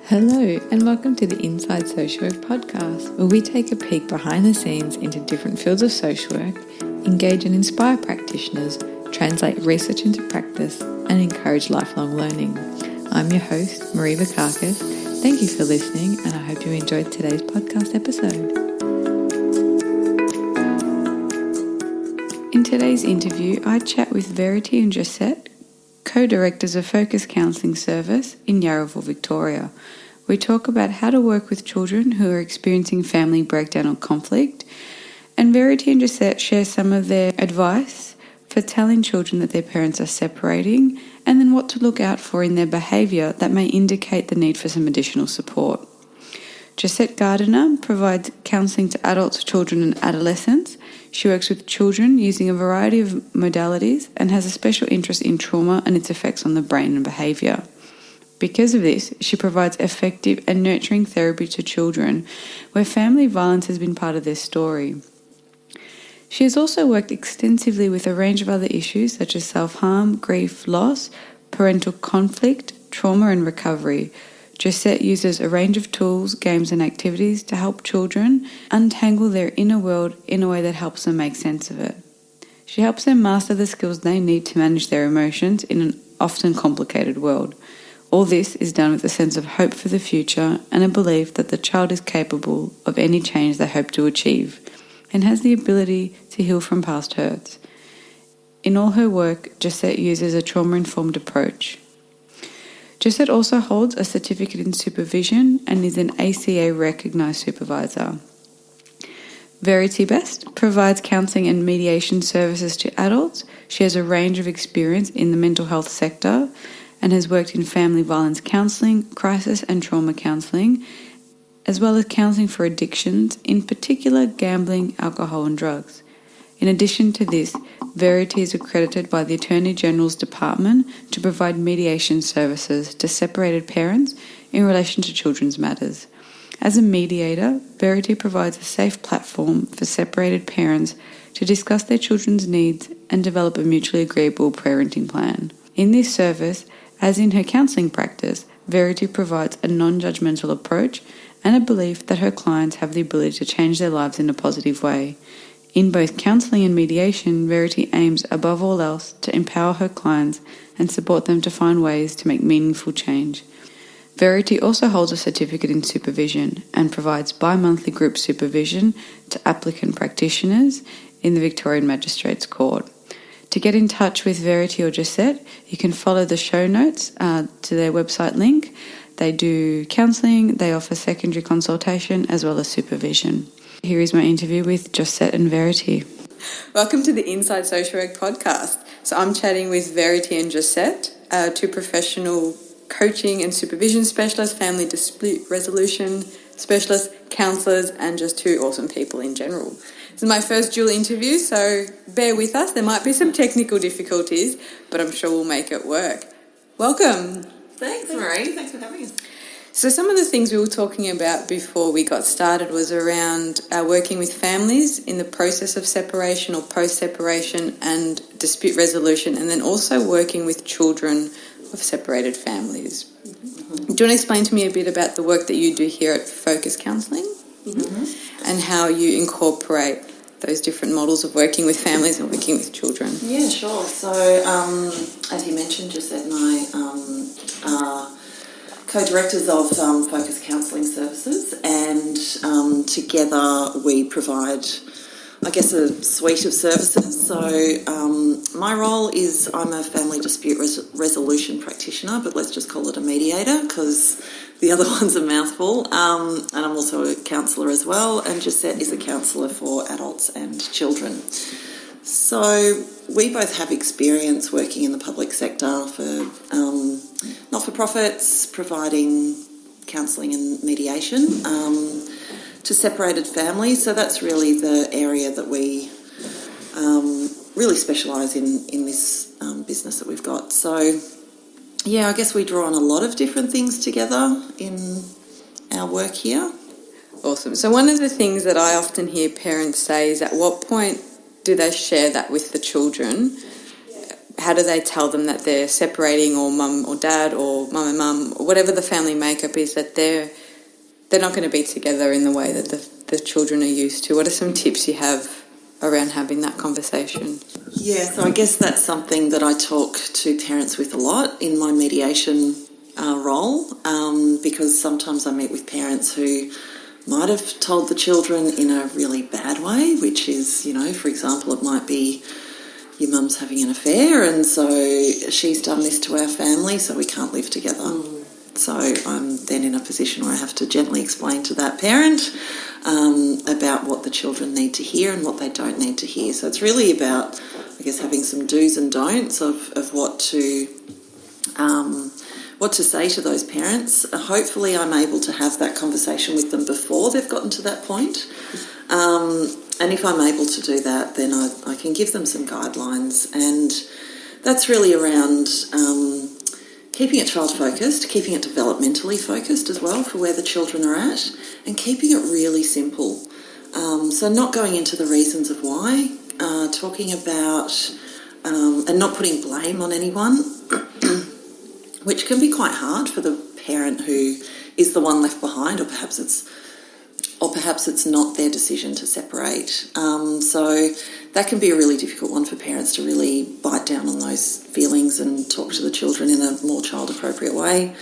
Hello and welcome to the Inside Social Work podcast, where we take a peek behind the scenes into different fields of social work, engage and inspire practitioners, translate research into practice and encourage lifelong learning. I'm your host, Marie Bakakis. Thank you for listening and I hope you enjoyed today's podcast episode. In today's interview, I chat with Verity and Josette, co-directors of Focus Counselling Service in Yarraville, Victoria. We talk about how to work with children who are experiencing family breakdown or conflict, and Verity and Josette share some of their advice for telling children that their parents are separating, and then what to look out for in their behaviour that may indicate the need for some additional support. Josette Gardiner provides counselling to adults, children and adolescents. She works with children using a variety of modalities and has a special interest in trauma and its effects on the brain and behaviour. Because of this, she provides effective and nurturing therapy to children where family violence has been part of their story. She has also worked extensively with a range of other issues such as self-harm, grief, loss, parental conflict, trauma and recovery. Josette uses a range of tools, games and activities to help children untangle their inner world in a way that helps them make sense of it. She helps them master the skills they need to manage their emotions in an often complicated world. All this is done with a sense of hope for the future and a belief that the child is capable of any change they hope to achieve and has the ability to heal from past hurts. In all her work, Josette uses a trauma-informed approach. Josette also holds a certificate in Supervision and is an ACA-Recognised Supervisor. Verity Best provides counselling and mediation services to adults. She has a range of experience in the mental health sector and has worked in family violence counselling, crisis and trauma counselling, as well as counselling for addictions, in particular gambling, alcohol and drugs. In addition to this, Verity is accredited by the Attorney General's Department to provide mediation services to separated parents in relation to children's matters. As a mediator, Verity provides a safe platform for separated parents to discuss their children's needs and develop a mutually agreeable parenting plan. In this service, as in her counselling practice, Verity provides a non-judgmental approach and a belief that her clients have the ability to change their lives in a positive way. In both counselling and mediation, Verity aims above all else to empower her clients and support them to find ways to make meaningful change. Verity also holds a certificate in Supervision and provides bi-monthly group supervision to applicant practitioners in the Victorian Magistrates Court. To get in touch with Verity or Josette, you can follow the show notes to their website link. They do counselling, they offer secondary consultation as well as supervision. Here is my interview with Josette and Verity. Welcome to the Inside Social Work podcast. So I'm chatting with Verity and Josette, two professional coaching and supervision specialists, family dispute resolution specialists, counsellors, and just two awesome people in general. This is my first dual interview, so bear with us. There might be some technical difficulties, but I'm sure we'll make it work. Welcome. Thanks, Marie. Thanks for having us. So some of the things we were talking about before we got started was around working with families in the process of separation or post-separation and dispute resolution, and then also working with children of separated families. Mm-hmm. Do you want to explain to me a bit about the work that you do here at Focus Counselling and how you incorporate those different models of working with families and working with children? Yeah, sure. So as you mentioned, Josette and I are co-directors of Focus Counselling Services, and together we provide, I guess, a suite of services. So my role is I'm a family dispute resolution practitioner, but let's just call it a mediator because the other one's a mouthful. And I'm also a counsellor as well, and Josette is a counsellor for adults and children. So we both have experience working in the public sector for not-for-profits, providing counselling and mediation to separated families. So that's really the area that we really specialise in this business that we've got. So, yeah, I guess we draw on a lot of different things together in our work here. Awesome. So one of the things that I often hear parents say is, at what point do they share that with the children? how do they tell them that they're separating, or mum or dad or mum and mum, or whatever the family makeup is, that they're not going to be together in the way that the children are used to? What are some tips you have around having that conversation? Yeah, so I guess that's something that I talk to parents with a lot in my mediation role, because sometimes I meet with parents who might have told the children in a really bad way, which is, for example, it might be your mum's having an affair and so she's done this to our family, so we can't live together. So I'm then in a position where I have to gently explain to that parent about what the children need to hear and what they don't need to hear. So it's really about, I guess, having some do's and don'ts of what to say to those parents. Hopefully I'm able to have that conversation with them before they've gotten to that point. And if I'm able to do that, then I can give them some guidelines. And that's really around keeping it child-focused, keeping it developmentally focused as well for where the children are at, and keeping it really simple. So not going into the reasons of why, talking about and not putting blame on anyone, which can be quite hard for the parent who is the one left behind, or perhaps it's not their decision to separate. So that can be a really difficult one for parents to really bite down on those feelings and talk to the children in a more child-appropriate way.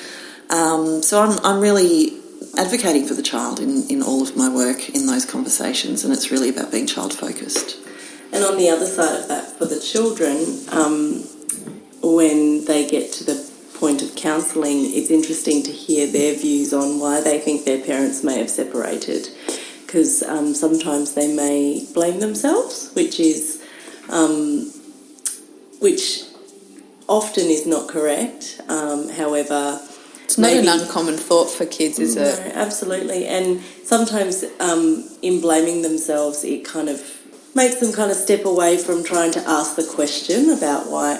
So I'm really advocating for the child in all of my work in those conversations, and it's really about being child-focused. And on the other side of that, for the children, when they get to the point of counselling, it's interesting to hear their views on why they think their parents may have separated, because sometimes they may blame themselves, which often is not correct. However, it's not an uncommon thought for kids, is it? No, absolutely. And sometimes in blaming themselves, it kind of makes them kind of step away from trying to ask the question about why,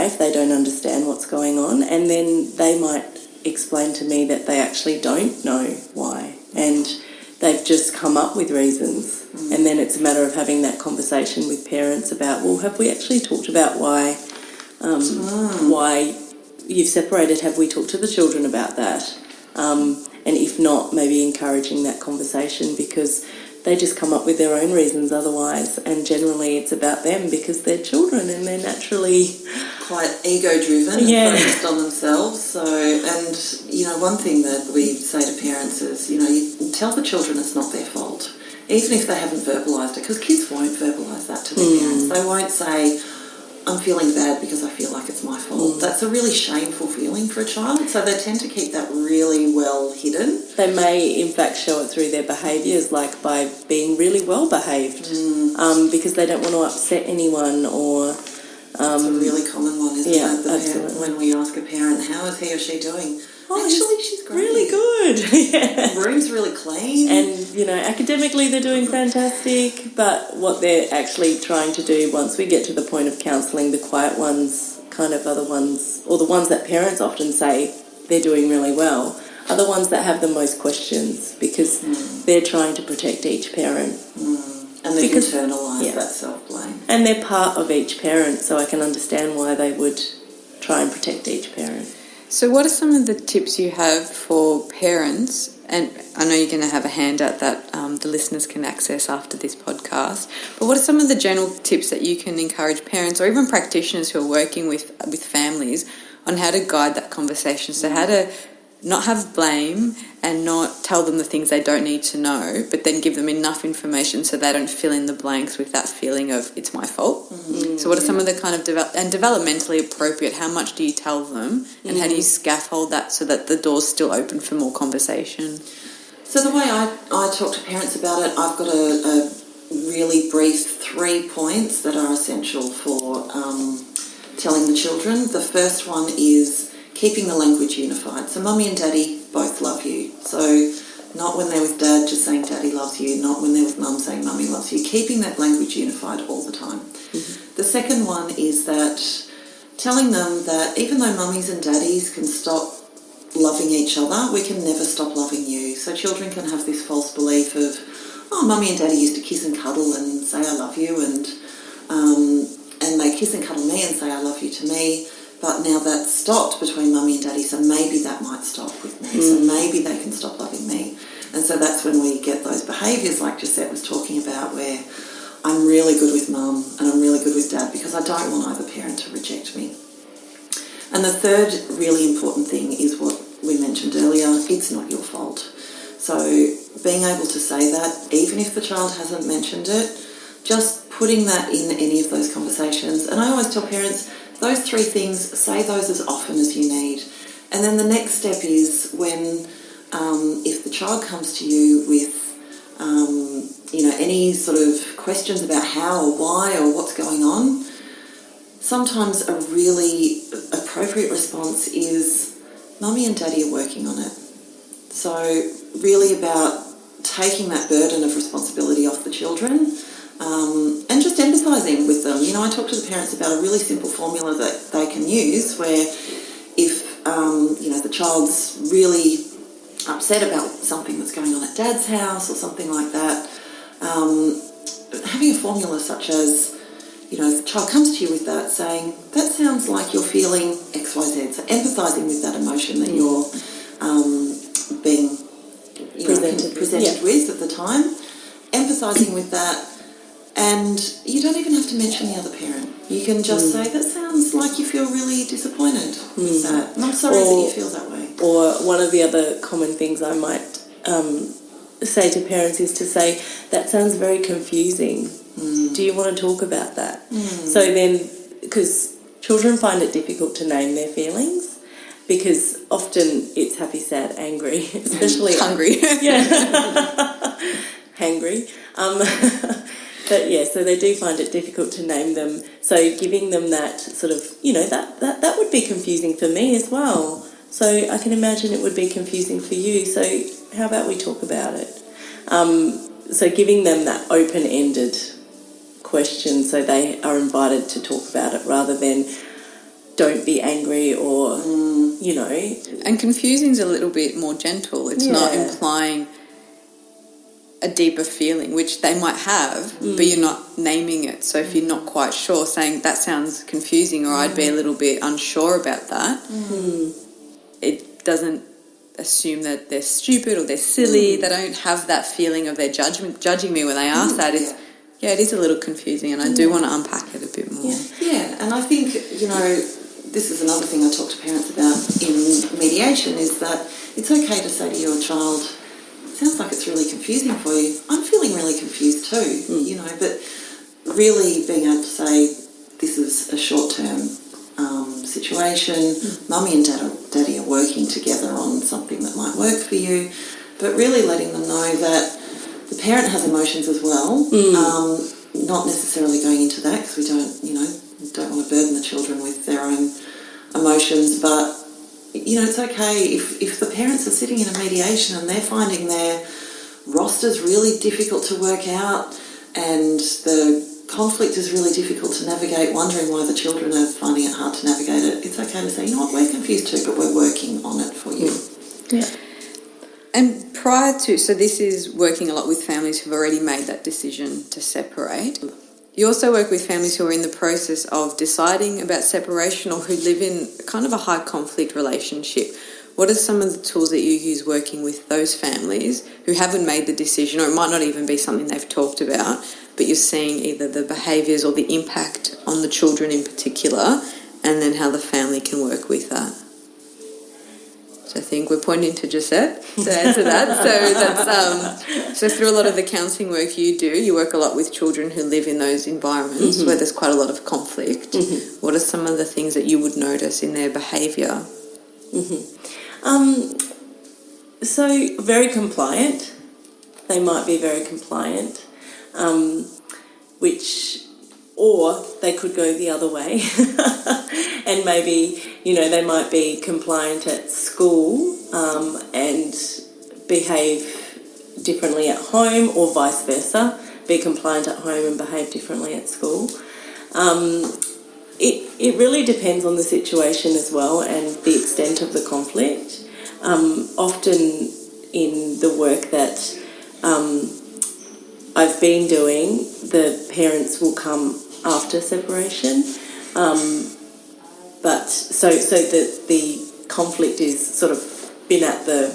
if they don't understand what's going on. And then they might explain to me that they actually don't know why, and they've just come up with reasons. And then it's a matter of having that conversation with parents about, well, have we actually talked about why you've separated? Have we talked to the children about that? And if not, maybe encouraging that conversation, because they just come up with their own reasons otherwise, and generally it's about them because they're children and they're naturally quite ego-driven and focused on themselves. So, and, one thing that we say to parents is, you tell the children it's not their fault, even if they haven't verbalised it, because kids won't verbalise that to their parents. They won't say, I'm feeling bad because I feel like it's my fault. That's a really shameful feeling for a child, so they tend to keep that really well hidden. They may, in fact, show it through their behaviours, like by being really well behaved, because they don't want to upset anyone, or... That's a really common one, isn't it? Absolutely. When we ask a parent, how is he or she doing? Oh, actually, she's great. Really good. The room's really clean. And, academically they're doing fantastic, but what they're actually trying to do once we get to the point of counselling, the quiet ones kind of are the ones, or the ones that parents often say they're doing really well, are the ones that have the most questions, because they're trying to protect each parent. And they've internalised that self-blame. And they're part of each parent, so I can understand why they would try and protect each parent. So what are some of the tips you have for parents? And I know you're going to have a handout that the listeners can access after this podcast. But what are some of the general tips that you can encourage parents or even practitioners who are working with families on how to guide that conversation? So how to not have blame and not tell them the things they don't need to know, but then give them enough information so they don't fill in the blanks with that feeling of it's my fault. So what are some of the kind of developmentally appropriate, how much do you tell them, and how do you scaffold that so that the door's still open for more conversation? So the way I talk to parents about it, I've got a really brief 3 points that are essential for telling the children. The first one is keeping the language unified. So mummy and daddy both love you. So not when they're with dad just saying daddy loves you, not when they're with mum saying mummy loves you. Keeping that language unified all the time. The second one is that telling them that even though mummies and daddies can stop loving each other, we can never stop loving you. So children can have this false belief of, oh, mummy and daddy used to kiss and cuddle and say I love you, and and they kiss and cuddle me and say I love you to me, but now that's stopped between mummy and daddy, so maybe that might stop with me, so maybe they can stop loving me. And so that's when we get those behaviours like Josette was talking about, where I'm really good with mum and I'm really good with dad because I don't want either parent to reject me. And the third really important thing is what we mentioned earlier, it's not your fault. So being able to say that, even if the child hasn't mentioned it, just putting that in any of those conversations. And I always tell parents, those three things, say those as often as you need. And then the next step is when, if the child comes to you with, any sort of questions about how or why or what's going on, sometimes a really appropriate response is, mummy and daddy are working on it. So really about taking that burden of responsibility off the children, and just empathising with them. I talk to the parents about a really simple formula that they can use where if, the child's really upset about something that's going on at dad's house or something like that, having a formula such as, if the child comes to you with that, saying, that sounds like you're feeling X, Y, Z. So empathising with that emotion that you're being presented with at the time, empathising with that, and you don't even have to mention the other parent. You can just say, that sounds like you feel really disappointed with that, and I'm sorry that you feel that way. Or one of the other common things I might say to parents is to say, that sounds very confusing. Do you want to talk about that? So then, because children find it difficult to name their feelings, because often it's happy, sad, angry, especially hungry. Hangry. But yeah, so they do find it difficult to name them. So giving them that sort of, that would be confusing for me as well. So I can imagine it would be confusing for you. So how about we talk about it? So giving them that open-ended question so they are invited to talk about it rather than don't be angry or, And confusing's a little bit more gentle. It's not implying a deeper feeling, which they might have, but you're not naming it. So if you're not quite sure, saying that sounds confusing or I'd be a little bit unsure about that, it doesn't assume that they're stupid or they're silly. They don't have that feeling of their judging me when they ask that. It's it is a little confusing, and I do want to unpack it a bit more. Yeah, and I think, this is another thing I talk to parents about in mediation, is that it's okay to say to your child, sounds like it's really confusing for you. I'm feeling really confused too, but really being able to say, this is a short-term situation. Mummy and daddy are working together on something that might work for you, but really letting them know that the parent has emotions as well, not necessarily going into that because we don't want to burden the children with their own emotions, but it's okay if the parents are sitting in a mediation and they're finding their roster's really difficult to work out and the conflict is really difficult to navigate, wondering why the children are finding it hard to navigate it. It's okay to say, we're confused too, but we're working on it for you. Yeah. And so this is working a lot with families who've already made that decision to separate. You also work with families who are in the process of deciding about separation or who live in kind of a high conflict relationship. What are some of the tools that you use working with those families who haven't made the decision, or it might not even be something they've talked about, but you're seeing either the behaviours or the impact on the children in particular, and then how the family can work with that? So I think we're pointing to Josette to answer that. So through a lot of the counselling work you do, you work a lot with children who live in those environments where there's quite a lot of conflict. What are some of the things that you would notice in their behaviour? So very compliant. They might be very compliant, or they could go the other way and maybe, they might be compliant at school and behave differently at home, or vice versa, be compliant at home and behave differently at school. It really depends on the situation as well and the extent of the conflict. Often in the work that I've been doing, the parents will come after separation. But so the conflict is sort of been at the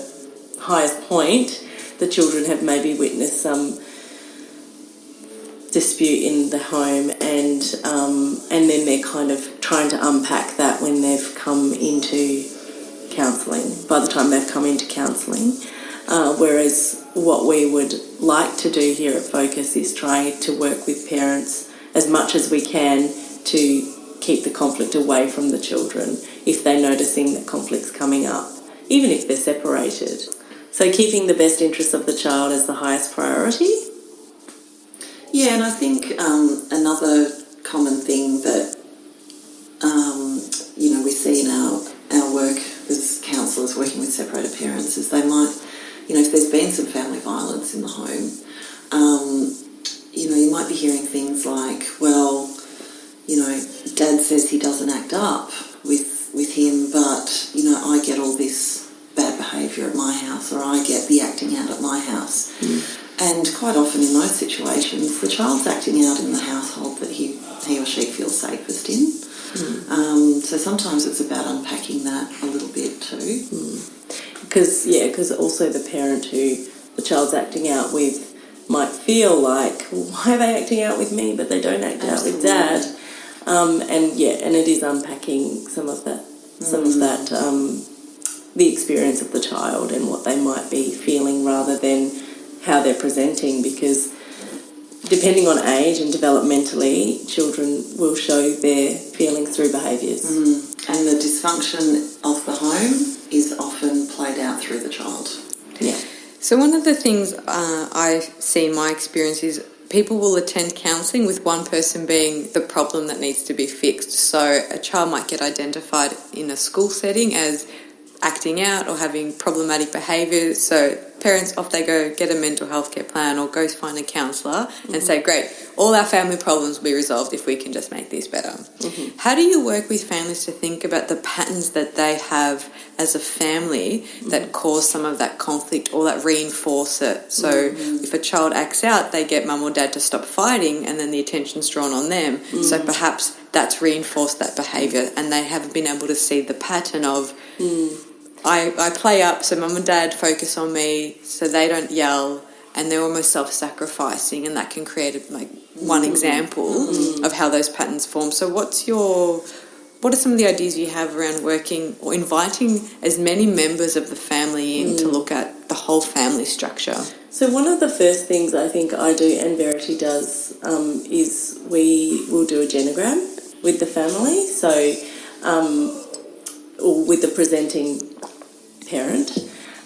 highest point. The children have maybe witnessed some dispute in the home, and then they're kind of trying to unpack that when they've come into counselling, by the time they've come into counselling. Whereas what we would like to do here at Focus is try to work with parents as much as we can to keep the conflict away from the children if they're noticing that conflict's coming up, even if they're separated. So keeping the best interests of the child as the highest priority. Yeah, and I think another common thing that we see in our work as counsellors working with separated parents is they might, if there's been some family violence in the home, you might be hearing things like, well, Dad says he doesn't act up with him, but I get all this bad behaviour at my house, or I get the acting out at my house. And quite often in those situations, the child's acting out in the household that he or she feels safest in. So sometimes it's about unpacking that a little bit too. Because also the parent who the child's acting out with might feel like, why are they acting out with me, but they don't act out with Dad. And it is unpacking some of that, the experience of the child and what they might be feeling rather than how they're presenting, because depending on age and developmentally, children will show their feelings through behaviours. And the dysfunction of the home is often played out through the child. Yeah. So one of the things I see in my experience is people will attend counselling with one person being the problem that needs to be fixed. So a child might get identified in a school setting as acting out or having problematic behaviour. So parents, off they go, get a mental health care plan or go find a counsellor and say, great, all our family problems will be resolved if we can just make this better. How do you work with families to think about the patterns that they have as a family that cause some of that conflict or that reinforce it? So if a child acts out, they get mum or dad to stop fighting and then the attention's drawn on them. So perhaps that's reinforced that behaviour and they haven't been able to see the pattern of I play up so mum and dad focus on me so they don't yell, and they're almost self-sacrificing, and that can create one example of how those patterns form. So what are some of the ideas you have around working or inviting as many members of the family in to look at the whole family structure? So one of the first things I think I do and Verity does is we will do a genogram with the family, or with the presenting parent,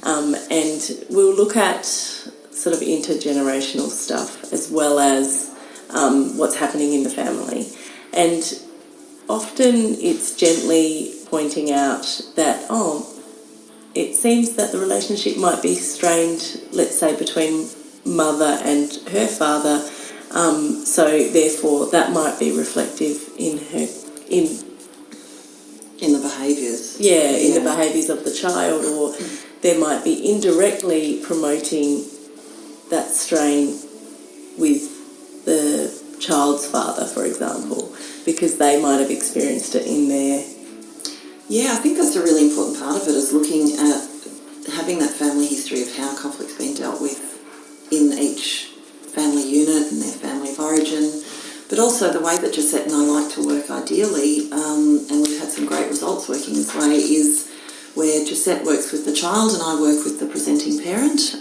and we'll look at sort of intergenerational stuff as well as what's happening in the family. And often it's gently pointing out that, it seems that the relationship might be strained, let's say, between mother and her father, so therefore that might be reflective in the behaviours. In the behaviours of the child, or there might be indirectly promoting that strain with the child's father, for example, because they might have experienced it in their... Yeah, I think that's a really important part of it, is looking at having that family history of how conflict's been dealt with in each family unit and their family of origin, but also the way that Josette and I like to work ideally, and we've had some great results working this way, is where Josette works with the child and I work with the presenting parent.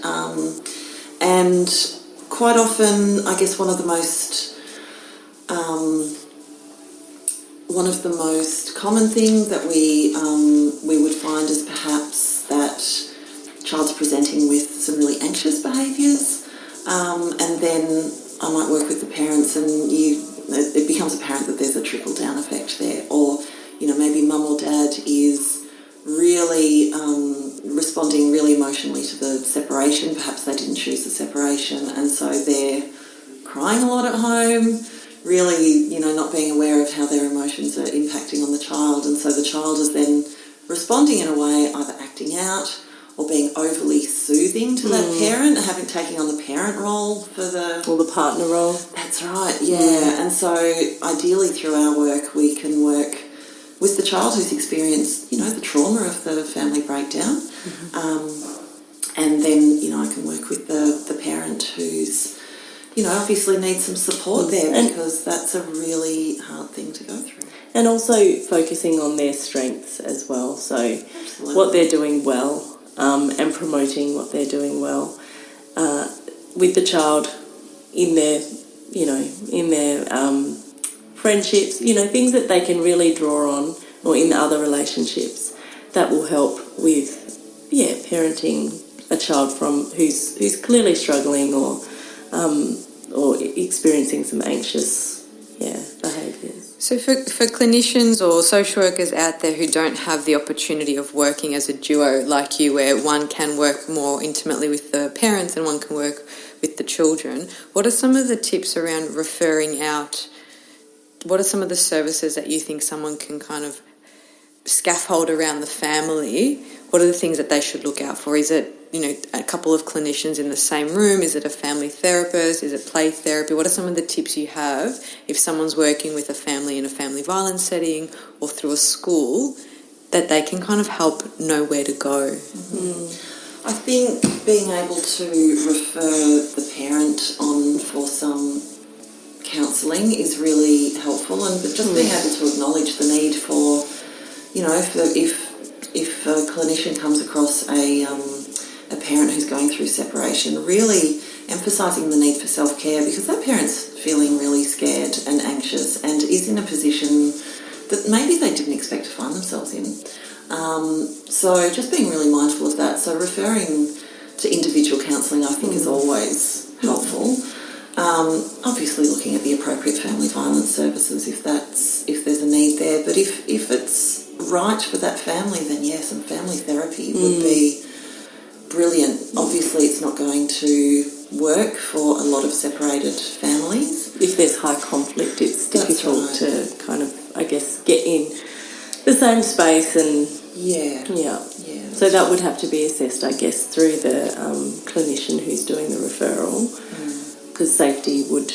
And quite often, I guess one of the most common things that we would find is perhaps that child's presenting with some really anxious behaviours, and then I might work with the parents and it becomes apparent that there's a trickle-down effect there. Or, maybe mum or dad is really responding really emotionally to the separation. Perhaps they didn't choose the separation, and so they're crying a lot at home, really, not being aware of how their emotions are impacting on the child. And so the child is then responding in a way, either acting out or being overly soothing to that parent, taking on the parent role or the partner role. That's right, yeah. And so ideally through our work we can work with the child who's experienced, the trauma of the family breakdown. And then, I can work with the parent who's, obviously needs some support there, because that's a really hard thing to go through. And also focusing on their strengths as well. So Absolutely. What they're doing well, and promoting what they're doing well with the child in their, friendships, things that they can really draw on, or in other relationships that will help with, parenting a child who's clearly struggling or experiencing some anxious behaviours. So for clinicians or social workers out there who don't have the opportunity of working as a duo like you, where one can work more intimately with the parents and one can work with the children, what are some of the tips around referring out? What are some of the services that you think someone can kind of scaffold around the family? What are the things that they should look out for? Is it, a couple of clinicians in the same room? Is it a family therapist? Is it play therapy? What are some of the tips you have if someone's working with a family in a family violence setting or through a school, that they can kind of help know where to go? I think being able to refer the parent on for some counselling is really helpful, but just being able to acknowledge the need for, if a clinician comes across a parent who's going through separation, really emphasising the need for self-care, because that parent's feeling really scared and anxious and is in a position that maybe they didn't expect to find themselves in. So just being really mindful of that. So referring to individual counselling, I think, is always helpful. Obviously looking at the appropriate family violence services if there's a need there. But if it's right for that family, then yes, and family therapy would be brilliant. Obviously it's not going to work for a lot of separated families. If there's high conflict, it's difficult to kind of, I guess, get in the same space and so that would have to be assessed, I guess, through the clinician who's doing the referral, because safety would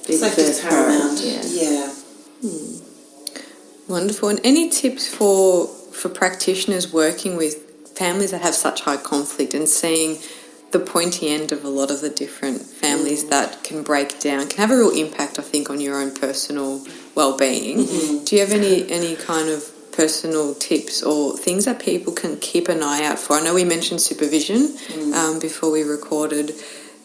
be the first paramount. Yeah. Wonderful. And any tips for practitioners working with families that have such high conflict and seeing the pointy end of a lot of the different families that can break down, can have a real impact, I think, on your own personal well-being. Do you have any kind of personal tips or things that people can keep an eye out for? I know we mentioned supervision before we recorded.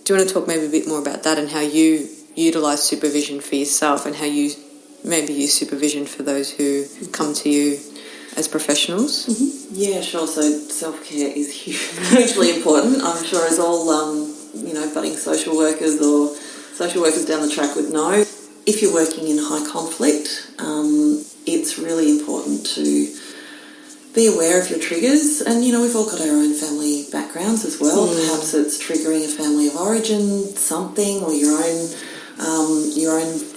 Do you want to talk maybe a bit more about that and how you utilise supervision for yourself and how you maybe use supervision for those who come to you as professionals? Yeah, sure. So self-care is hugely important. I'm sure as all, budding social workers or social workers down the track would know. If you're working in high conflict, it's really important to be aware of your triggers. And, we've all got our own family backgrounds as well. Perhaps it's triggering a family of origin, something, or your own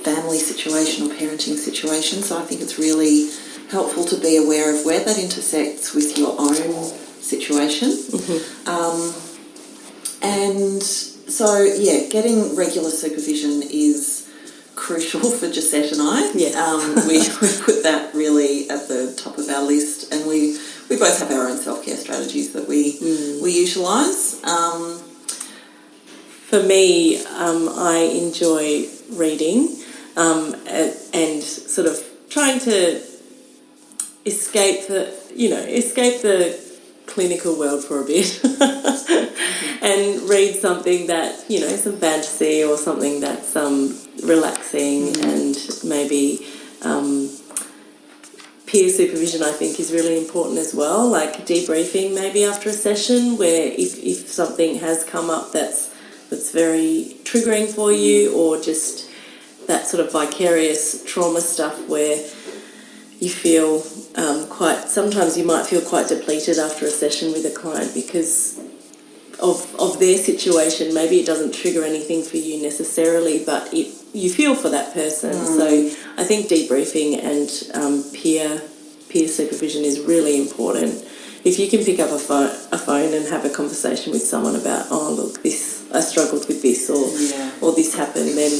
family situation or parenting situation. So I think it's really helpful to be aware of where that intersects with your own situation. And so, getting regular supervision is crucial for Josette and I. We put that really at the top of our list, and we both have our own self-care strategies that we utilise. For me, I enjoy reading and sort of trying to escape the clinical world for a bit and read something that, some fantasy or something that's relaxing, and maybe peer supervision, I think, is really important as well, like debriefing maybe after a session where if something has come up that's very triggering for you, or just that sort of vicarious trauma stuff where you feel sometimes you might feel quite depleted after a session with a client because of their situation. Maybe it doesn't trigger anything for you necessarily, but you feel for that person. So I think debriefing and peer supervision is really important, if you can pick up a phone and have a conversation with someone about, oh, look, I struggled with this, or this happened, then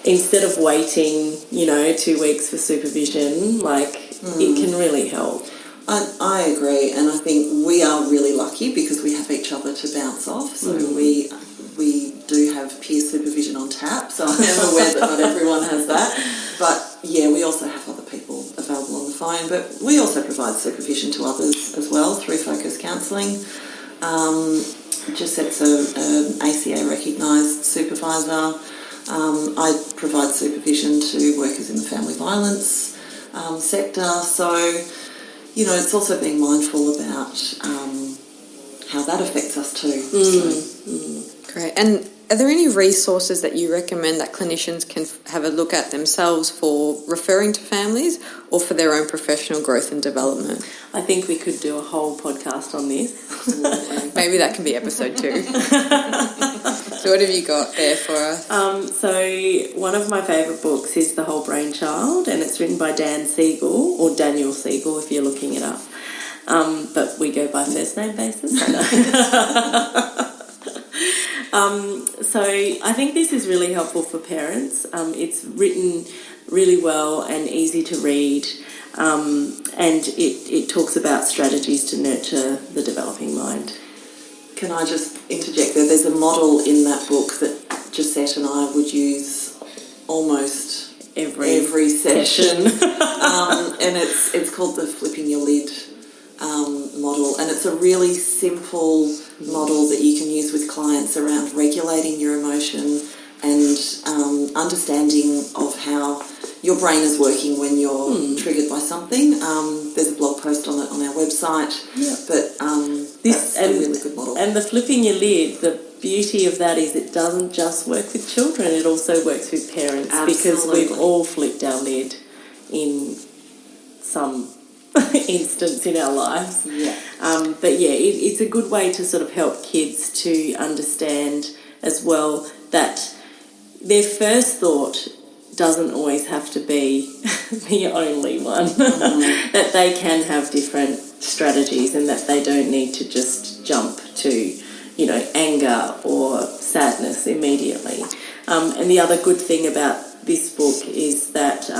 instead of waiting, 2 weeks for supervision, it can really help. I agree, and I think we are really lucky because we have each other to bounce off. So we do have peer supervision on tap, so I am aware that not everyone has that. But yeah, we also have other people available on the phone, but we also provide supervision to others as well through Focus Counselling. Josette's an ACA-Recognised Supervisor. I provide supervision to workers in the family violence sector. So, it's also being mindful about how that affects us too. Great. And are there any resources that you recommend that clinicians can have a look at themselves for referring to families or for their own professional growth and development? I think we could do a whole podcast on this. Maybe that can be episode 2. So what have you got there for us? So one of my favourite books is The Whole Brain Child, and it's written by Dan Siegel, or Daniel Siegel if you're looking it up. But we go by first name basis. So I think this is really helpful for parents. It's written really well and easy to read, and it talks about strategies to nurture the developing mind. Can I just interject there? There's a model in that book that Josette and I would use almost every session. And it's called the Flipping Your Lid model, and it's a really simple model that you can use with clients around regulating your emotion and understanding of how your brain is working when you're triggered by something. There's a blog post on it on our website, but that's a really good model. And the flipping your lid, the beauty of that is it doesn't just work with children, it also works with parents. Absolutely. Because we've all flipped our lid in some instance in our lives. But it's a good way to sort of help kids to understand as well that their first thought doesn't always have to be the only one. That they can have different strategies and that they don't need to just jump to, anger or sadness immediately. And the other good thing about this book is that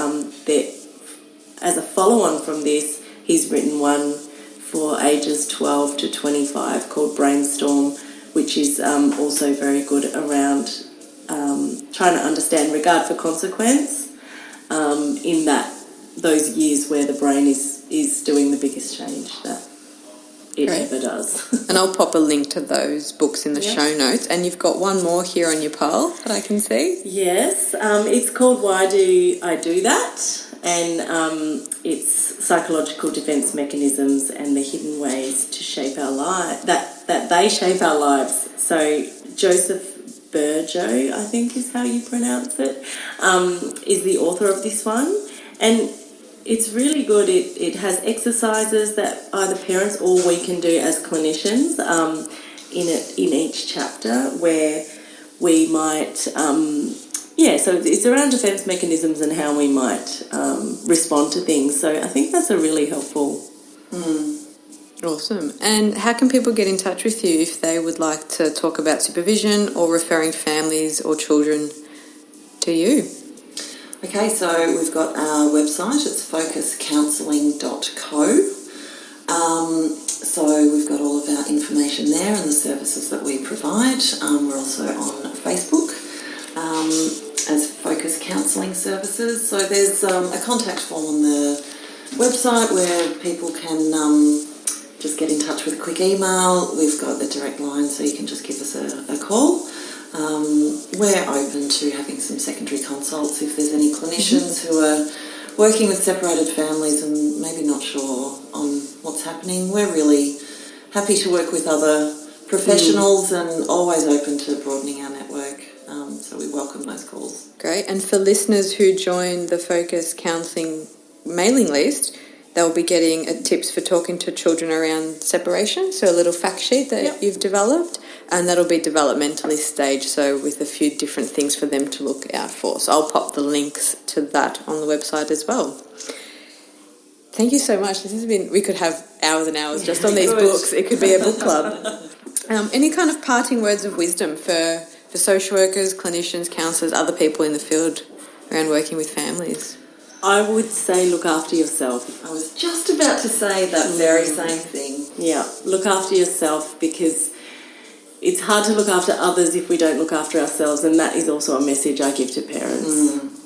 as a follow-on from this, he's written one for ages 12 to 25 called Brainstorm, which is also very good around trying to understand regard for consequence in those years where the brain is doing the biggest change that it ever does. And I'll pop a link to those books in the show notes. And you've got one more here on your pile that I can see. Yes, it's called Why Do I Do That? And it's psychological defence mechanisms and the hidden ways to shape our lives, that they shape our lives. So Joseph Burjo, I think is how you pronounce it, is the author of this one. And it's really good. It has exercises that either parents or we can do as clinicians in each chapter where we might... so it's around defence mechanisms and how we might respond to things. So I think that's a really helpful... Awesome. And how can people get in touch with you if they would like to talk about supervision or referring families or children to you? Okay, so we've got our website. It's focuscounselling.co. So we've got all of our information there and the services that we provide. We're also on Facebook as Focus Counselling Services. So there's a contact form on the website where people can just get in touch with a quick email. We've got the direct line, so you can just give us a call. We're open to having some secondary consults if there's any clinicians who are working with separated families and maybe not sure on what's happening. We're really happy to work with other professionals and always open to broadening our network. So we welcome those calls. Great. And for listeners who join the Focus Counselling mailing list, they'll be getting tips for talking to children around separation, so a little fact sheet that you've developed, and that'll be developmentally staged, so with a few different things for them to look out for. So I'll pop the links to that on the website as well. Thank you so much. This has been, we could have hours and hours just on these books. It could be a book club. Any kind of parting words of wisdom for social workers, clinicians, counsellors, other people in the field around working with families? I would say look after yourself. I was just about to say that very same thing. Yeah, look after yourself, because it's hard to look after others if we don't look after ourselves, and that is also a message I give to parents.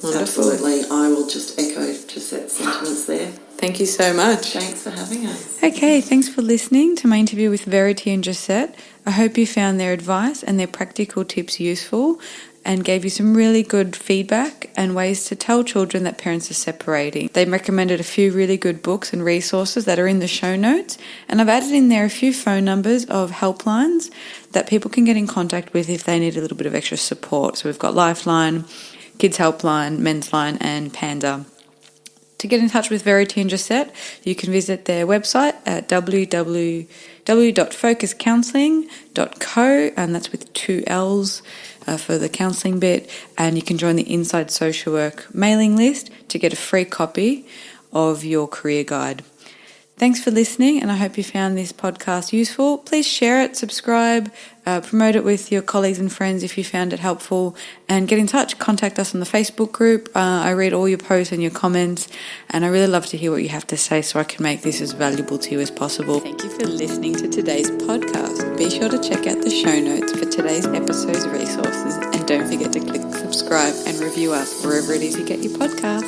Absolutely. I will just echo Josette's sentiments there. Thank you so much. Thanks for having us. Okay, thanks for listening to my interview with Verity and Josette. I hope you found their advice and their practical tips useful and gave you some really good feedback and ways to tell children that parents are separating. They recommended a few really good books and resources that are in the show notes, and I've added in there a few phone numbers of helplines that people can get in contact with if they need a little bit of extra support. So we've got Lifeline, Kids Helpline, Men's Line and Panda. To get in touch with Verity and Josette, you can visit their website at www.focuscounselling.co, and that's with 2 L's for the counselling bit, and you can join the Inside Social Work mailing list to get a free copy of your career guide. Thanks for listening, and I hope you found this podcast useful. Please share it, subscribe, promote it with your colleagues and friends if you found it helpful, and get in touch. Contact us on the Facebook group. I read all your posts and your comments, and I really love to hear what you have to say so I can make this as valuable to you as possible. Thank you for listening to today's podcast. Be sure to check out the show notes for today's episode's resources, and don't forget to click subscribe and review us wherever it is you get your podcast.